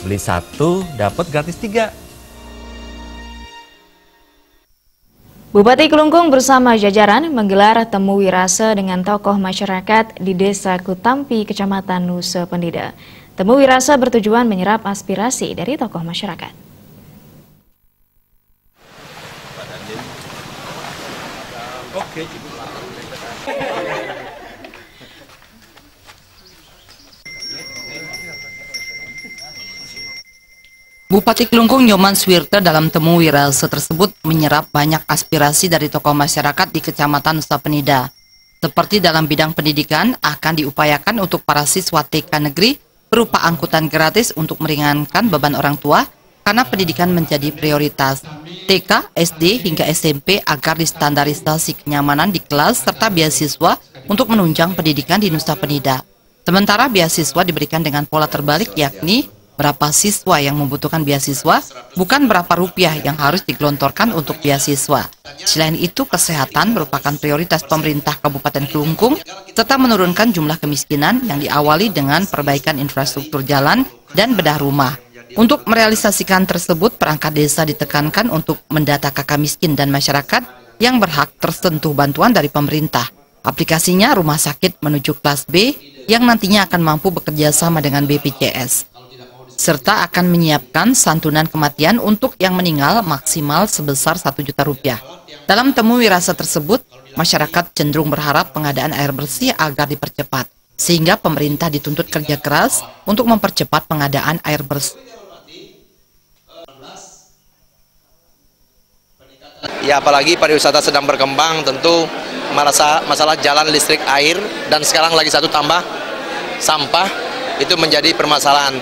Beli 1 dapat gratis 3. Bupati Kelungkung bersama jajaran menggelar temu wirase dengan tokoh masyarakat di Desa Kutampi, Kecamatan Nusa Penida. Temu wirase bertujuan menyerap aspirasi dari tokoh masyarakat. Bupati Kelungkung Nyoman Swirte dalam temu wirase tersebut menyerap banyak aspirasi dari tokoh masyarakat di Kecamatan Nusa Penida. Seperti dalam bidang pendidikan akan diupayakan untuk para siswa TK negeri berupa angkutan gratis untuk meringankan beban orang tua karena pendidikan menjadi prioritas. TK, SD hingga SMP agar distandarisasi kenyamanan di kelas serta beasiswa untuk menunjang pendidikan di Nusa Penida. Sementara beasiswa diberikan dengan pola terbalik, yakni berapa siswa yang membutuhkan beasiswa, bukan berapa rupiah yang harus digelontorkan untuk beasiswa. Selain itu, kesehatan merupakan prioritas pemerintah Kabupaten Kelungkung, serta menurunkan jumlah kemiskinan yang diawali dengan perbaikan infrastruktur jalan dan bedah rumah. Untuk merealisasikan tersebut, perangkat desa ditekankan untuk mendata kakak miskin dan masyarakat yang berhak tersentuh bantuan dari pemerintah. Aplikasinya Rumah Sakit Menuju Kelas B yang nantinya akan mampu bekerja sama dengan BPJS. Serta akan menyiapkan santunan kematian untuk yang meninggal maksimal sebesar 1 juta rupiah. Dalam temu wirase tersebut, masyarakat cenderung berharap pengadaan air bersih agar dipercepat, sehingga pemerintah dituntut kerja keras untuk mempercepat pengadaan air bersih. Ya, apalagi pariwisata sedang berkembang, tentu masalah jalan, listrik, air, dan sekarang lagi satu tambah, sampah, itu menjadi permasalahan.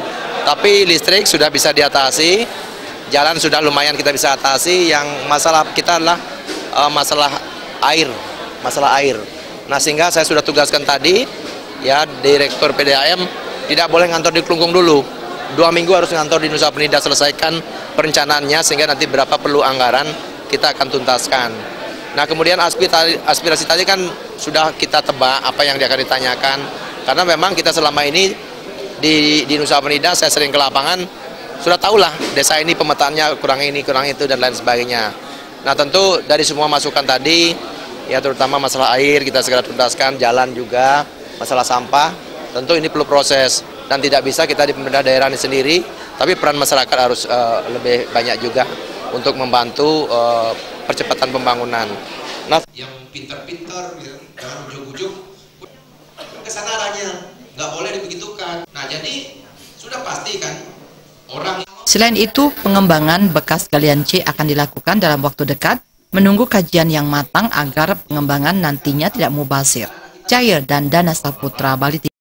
Tapi listrik sudah bisa diatasi, jalan sudah lumayan kita bisa atasi. Yang masalah kita adalah masalah air. Nah, sehingga saya sudah tugaskan tadi, ya, Direktur PDAM tidak boleh ngantor di Kelungkung dulu. 2 minggu harus ngantor di Nusa Penida, selesaikan perencanaannya sehingga nanti berapa perlu anggaran kita akan tuntaskan. Nah, kemudian aspirasi tadi kan sudah kita tebak apa yang dia akan ditanyakan, karena memang kita selama ini di Nusa Penida, saya sering ke lapangan, sudah tahulah desa ini pemetaannya kurang ini, kurang itu, dan lain sebagainya. Nah, tentu dari semua masukan tadi, ya terutama masalah air kita segera tuntaskan, jalan juga, masalah sampah, tentu ini perlu proses dan tidak bisa kita di pemerintah daerah ini sendiri, tapi peran masyarakat harus lebih banyak juga untuk membantu percepatan pembangunan. Nah, yang pintar-pintar, jangan ujuk-ujuk, kesana arahnya. Nggak boleh dibegitukan. Nah, jadi sudah pasti kan orang. Selain itu, pengembangan bekas galian C akan dilakukan dalam waktu dekat, menunggu kajian yang matang agar pengembangan nantinya tidak mubazir. Cahaya dan Dana Saputra, Bali.